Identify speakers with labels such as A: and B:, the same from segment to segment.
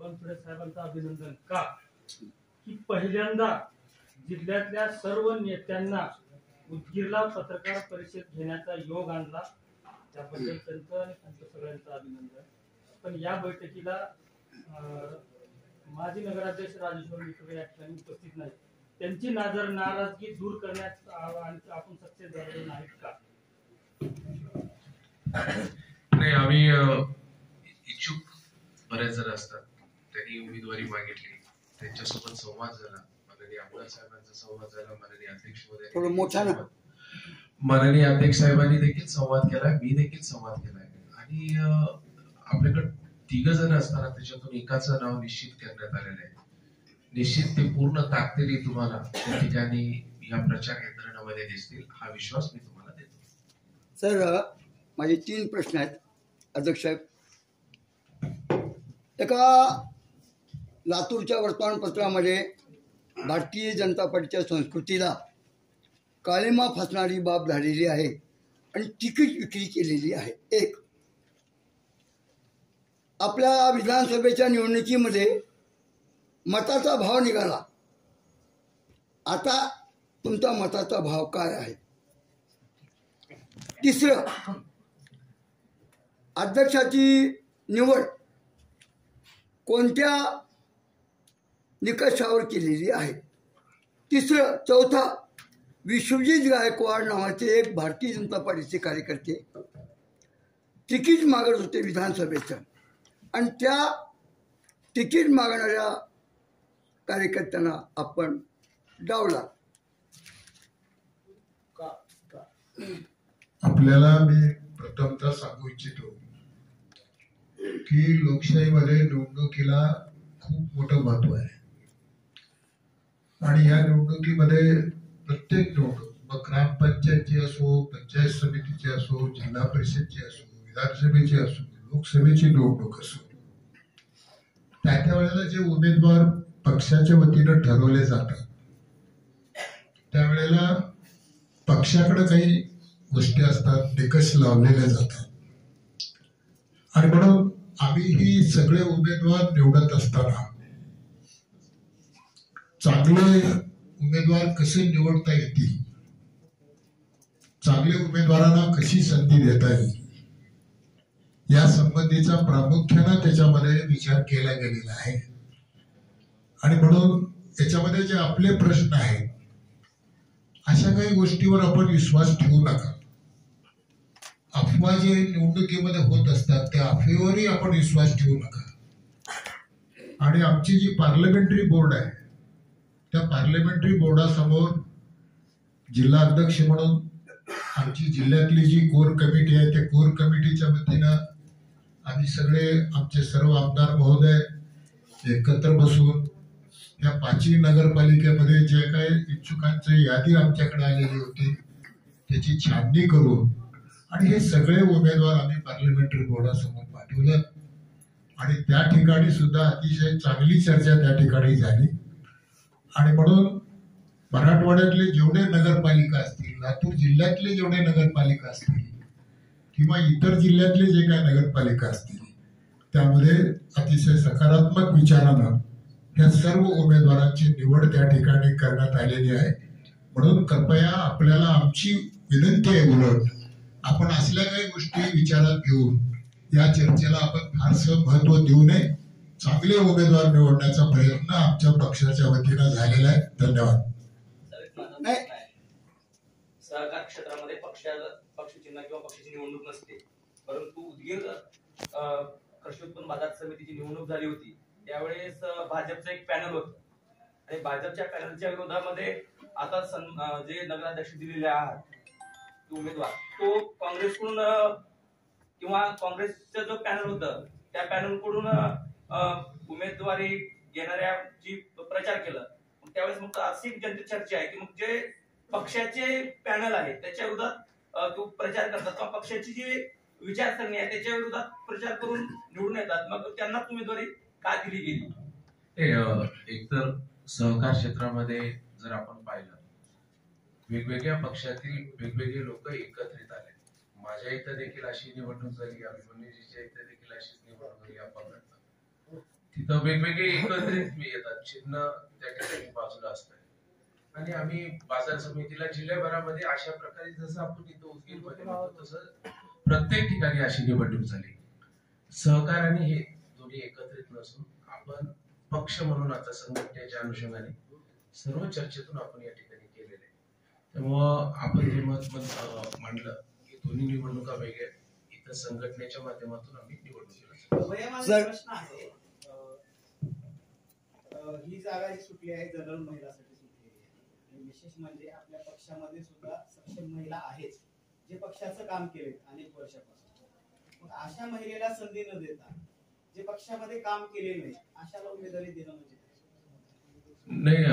A: बावनकुळे साहेबांचं अभिनंदन का की पहिल्यांदा जिल्ह्यातल्या सर्व नेत्यांना उदगीरला पत्रकार परिषद घेण्याचा योग आणला, त्याबद्दल त्यांचं आणि त्यांचं सगळ्यांचं अभिनंदन. पण या बैठकीला माजी नगराध्यक्ष राजेश्वर मित्रे या ठिकाणी उपस्थित नाही. त्यांची नाराजगी दूर करण्यात आपण सक्सेस झालेलो नाहीत का?
B: नाही, आम्ही इच्छुक बरेच जण असतात, त्यांनी उमेदवारी मागितली, त्यांच्यासोबत संवाद झाला, माननीय आमदार साहेबांचा संवाद झाला, माननीय अध्यक्ष माननीय अध्यक्ष साहेबांनी देखील संवाद केलाय, मी देखील संवाद केलाय. आणि आपल्याकडे 3 जण असताना त्याच्यातून एकाचं नाव निश्चित करण्यात आलेलं आहे. निश्चित ते पूर्ण ताकदीने तुम्हाला त्या ठिकाणी या प्रचार यंत्रणेमध्ये दिसतील, हा विश्वास मी तुम्हाला देतो.
C: सर, माझे 3 प्रश्न आहेत अध्यक्ष साहेब. एका लातूरच्या वर्तमानपत्रामध्ये भारतीय जनता पार्टीच्या संस्कृतीला काळिमा फासणारी बाब झालेली आहे आणि तिकीट विक्री केलेली आहे. एक, आपल्या विधानसभेच्या निवडणुकीमध्ये मताचा भाव निघाला, आता तुमचा मताचा भाव काय आहे? तिसरं, अध्यक्षाची निवड कोणत्या निकषावर केलेली आहे? चौथा, विश्वजित गायकवाड नावाचे एक भारतीय जनता पार्टीचे कार्यकर्ते तिकीट मागत होते विधानसभेचं, आणि त्या तिकीट मागणाऱ्या कार्यकर्त्यांना आपण डावला.
D: आपल्याला मी प्रथमतः सांगू इच्छितो की लोकशाहीमध्ये निवडणुकीला खूप मोठं महत्व आहे, आणि या निवडणुकीमध्ये प्रत्येक निवडणूक, मग ग्रामपंचायतची असो, पंचायत समितीची असो, जिल्हा परिषदची असो, विधानसभेची असो, लोकसभेची निवडणूक असो, त्या वेळेला जे उमेदवार पक्षाच्या वतीनं ठरवले जातात, त्यावेळेला पक्षाकडे काही गोष्टी असतात, निकष लावलेले जातात. आणि म्हणून आम्ही ही सगळे उमेदवार निवडत असताना चांगले उमेदवार कसे निवडता येतील, चांगल्या उमेदवारांना कशी संधी देता येईल, या संबंधीचा प्रामुख्याने त्याच्यामध्ये विचार केला गेलेला आहे. आणि म्हणून याच्यामध्ये जे आपले प्रश्न आहेत, अशा काही गोष्टीवर आपण विश्वास ठेवू नका. अफवा जे निवडणुकीमध्ये होत असतात, त्या अफवेवरही आपण विश्वास ठेवू नका. आणि आमची जी पार्लमेंटरी बोर्ड आहे, त्या पार्लमेंटरी बोर्डासमोर जिल्हा अध्यक्ष म्हणून आमची जिल्ह्यातली जी कोर कमिटी आहे, त्या कोर कमिटीच्या वतीनं आम्ही सगळे, आमचे सर्व आमदार महोदय एकत्र बसून या 5ही नगरपालिकेमध्ये जे काही इच्छुकांची यादी आमच्याकडे आलेली होती, त्याची छाननी करून आणि हे सगळे उमेदवार आम्ही पार्लमेंटरी बोर्डासमोर पाठवलं. आणि त्या ठिकाणी सुद्धा अतिशय चांगली चर्चा त्या ठिकाणी झाली. आणि म्हणून मराठवाड्यातले जेवढे नगरपालिका असतील, लातूर जिल्ह्यातले जेवढे नगरपालिका असतील, किंवा इतर जिल्ह्यातले जे काही नगरपालिका असतील, त्यामध्ये अतिशय सकारात्मक विचारानं या सर्व उमेदवारांची निवड त्या ठिकाणी करण्यात आलेली आहे. म्हणून कृपया आपल्याला आमची विनंती आहे, उलट आपण असल्या काही गोष्टी विचारात घेऊन या चर्चेला आपण फारसं महत्व देऊ नये. चांगले उमेदवार निवडण्याचा प्रयत्न आमच्या पक्षाच्या वतीनं झालेला आहे. धन्यवाद.
E: सहकार क्षेत्रामध्ये पक्षचिन्ह किंवा पक्षाची निवडणूक नसते, परंतु उदगीर कृषी उत्पन्न बाजार समितीची निवडणूक झाली होती, त्यावेळेस भाजपचं एक पॅनल होतं, आणि भाजपच्या पॅनलच्या विरोधामध्ये आता जे नगराध्यक्ष दिलेले आहात उमेदवार, तो काँग्रेसकडून किंवा काँग्रेसचं जो पॅनल होतं, त्या पॅनलकडून उमेदवारी घेणाऱ्या जी प्रचार केला, त्यावेळेस मग अशी जनतेची चर्चा आहे की मग जे पक्षाचे पॅनल आहे त्याच्या विरोधात तो प्रचार करतात, किंवा पक्षाची जी विचारसरणी आहे त्याच्या विरोधात प्रचार करून निवडून येतात, मग त्यांना उमेदवारी का दिली गेली?
B: एकतर सहकार क्षेत्रामध्ये जर आपण पाहिलं, वेगवेगळ्या पक्षातील वेगवेगळे लोक एकत्रित आले. माझ्या इथं देखील अशी निवडणूक झाली, अभिमन्यूजीच्या इथं देखील अशीच निवडणूक झाली, आपण तिथं वेगवेगळे एकत्रित येतात, चिन्ह त्या ठिकाणी बाजूला असतात आणि आम्ही बाजार समितीला जिल्ह्याभरामध्ये अशा प्रकारे जसं आपण इथं उदगीरमध्ये बघतो तसं प्रत्येक ठिकाणी अशी निवडणूक झाली. सहकार्याने हे दोन्ही एकत्रित नसून आपण पक्ष म्हणून आता संघटनेच्या अनुषंगाने सर्व चर्चेतून आपण या ठिकाणी केलेले आहे. त्यामुळं आपण जे मत मांडलं की दोन्ही निवडणुका वेगळ्या, इथं संघटनेच्या माध्यमातून आम्ही निवडणुकीला
F: सर प्रश्न आहे, ही जागा जी सुटली आहे जनरल महिलासाठी सुटलेली आहे आणि विशेष म्हणजे आपल्या पक्षामध्ये सुद्धा सक्षम महिला आहेत जे पक्षाचं काम केले अनेक वर्षापासून. मग अशा महिलेला संधी न देता जे पक्षामध्ये काम केलेले नाही अशाला उमेदवारी देणं म्हणजे
B: नाही,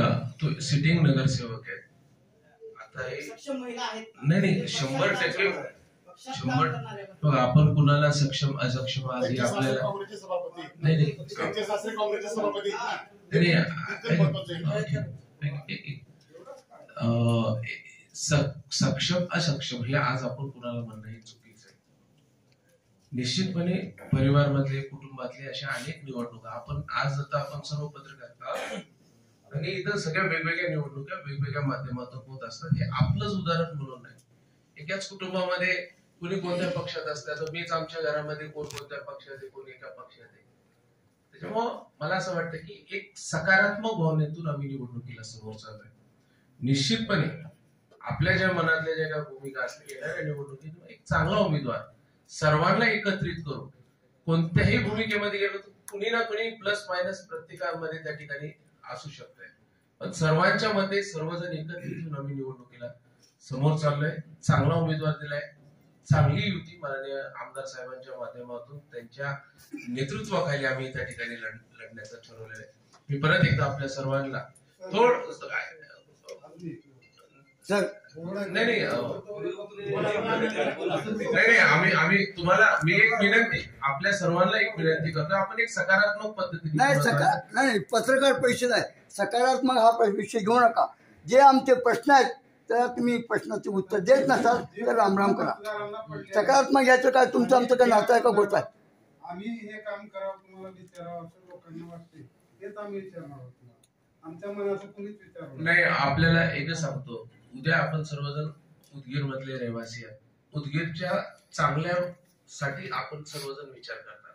B: तो सिटिंग नगरसेवक आहे. आता हे
F: सक्षम महिला आहेत.
B: नाही 100% 100 आपण कुणाला सक्षम असक्षम आधी आपल्याला नाही सक्षम असक्षम हे आज आपण कुणाला म्हणणं हे चुकीचं आहे. निश्चितपणे परिवार मधले कुटुंबातले अशा अनेक निवडणुका आपण आज आता आपण सर्व पत्रकार आणि इथं सगळ्या वेगवेगळ्या निवडणुका वेगवेगळ्या माध्यमातून होत असतात. हे आपलंच उदाहरण म्हणून नाही, एकाच कुटुंबामध्ये कुणी कोणत्या पक्षात असतात, तर मीच आमच्या घरामध्ये कोण कोणत्या पक्षात आहे, कोण एका पक्षात आहे. त्याच्यामुळं मला असं वाटतं की एक सकारात्मक भावनेतून आम्ही निवडणुकीला समोर चाललोय. निश्चितपणे आपल्या ज्या मनातल्या ज्या काही भूमिका असतील येणाऱ्या निवडणुकीत एक चांगला उमेदवार सर्वांना एकत्रित करून कोणत्याही भूमिकेमध्ये गेलो तर कुणी ना कुणी प्लस मायनस प्रत्येकामध्ये त्या ठिकाणी असू शकतंय, पण सर्वांच्या मते सर्वजण एकत्रित होऊन आम्ही निवडणुकीला समोर चाललोय. चांगला उमेदवार दिलाय, चांगली युती माननीय आमदार साहेबांच्या माध्यमातून त्यांच्या नेतृत्वाखाली आम्ही त्या ठिकाणी लढण्याचं ठरवलेलं आहे. मी परत एकदा आपल्या सर्वांना नाही आम्ही तुम्हाला मी एक विनंती आपल्या सर्वांना एक विनंती करतो, आपण एक सकारात्मक पद्धतीने
C: नाही पत्रकार परिषद आहे, सकारात्मक हा विषय घेऊ नका. जे आमचे प्रश्न आहेत त्याला तुम्ही प्रश्नाचे उत्तर देत नसाल तर रामराम करा. सकारात्मक याचं काय तुमचं आमचं काय नातं आहे का गोष्ट आहे?
G: आम्ही हे काम करावं तुम्हाला विचारावं असं लोकांना वाटते, तेच आम्ही विचारणार आहोत. आमच्या मनाचं कोणीच विचारलं
B: नाही. आपल्याला एकच सांगतो, उद्या आपण सर्वजण उदगीर मधले रहिवासी आहेत. उदगीरच्या चांगल्यासाठी आपण सर्वजण विचार करतात.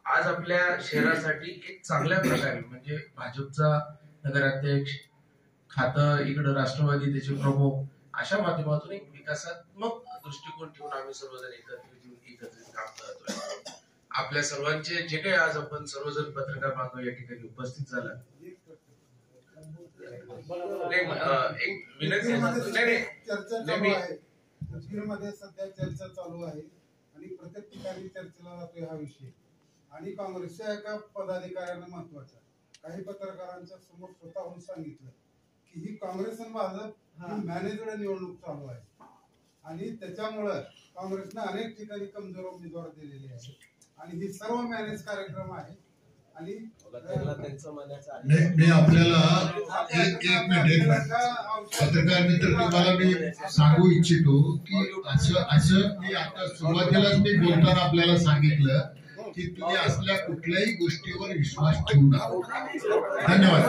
B: आज आपल्या शहरासाठी एक चांगल्या प्रकारे म्हणजे भाजपचा नगराध्यक्ष खातं इकडं राष्ट्रवादी त्याचे प्रमुख अशा माध्यमातून एक विकासात्मक दृष्टिकोन ठेवून आम्ही सर्वजण एकत्रित काम करतोय. आपल्या सर्वांचे जे काही आज आपण सर्वजण पत्रकार बांधव या ठिकाणी उपस्थित झाला, एक विनंती
G: मध्ये सध्या चर्चा चालू आहे आणि प्रत्येक ठिकाणी चर्चेला जातोय हा विषय. आणि काँग्रेसच्या एका पदाधिकाऱ्यानं महत्वाचा काही पत्रकारांच्या समोर स्वतःहून सांगितलं की ही काँग्रेस आणि भाजप ही मॅनेजड निवडणूक चालू आहे आणि त्याच्यामुळं काँग्रेसनं अनेक ठिकाणी कमजोर उमेदवार दिलेले आहेत आणि ही सर्व मॅनेज कार्यक्रम आहे. आणि
D: मी आपल्याला एक मिनिट पत्रकार मित्र तुम्हाला मी सांगू इच्छितो की असं मी आता सुरुवातीलाच मी बोलताना आपल्याला सांगितलं की तुम्ही असल्या कुठल्याही गोष्टीवर विश्वास ठेवू नका. धन्यवाद.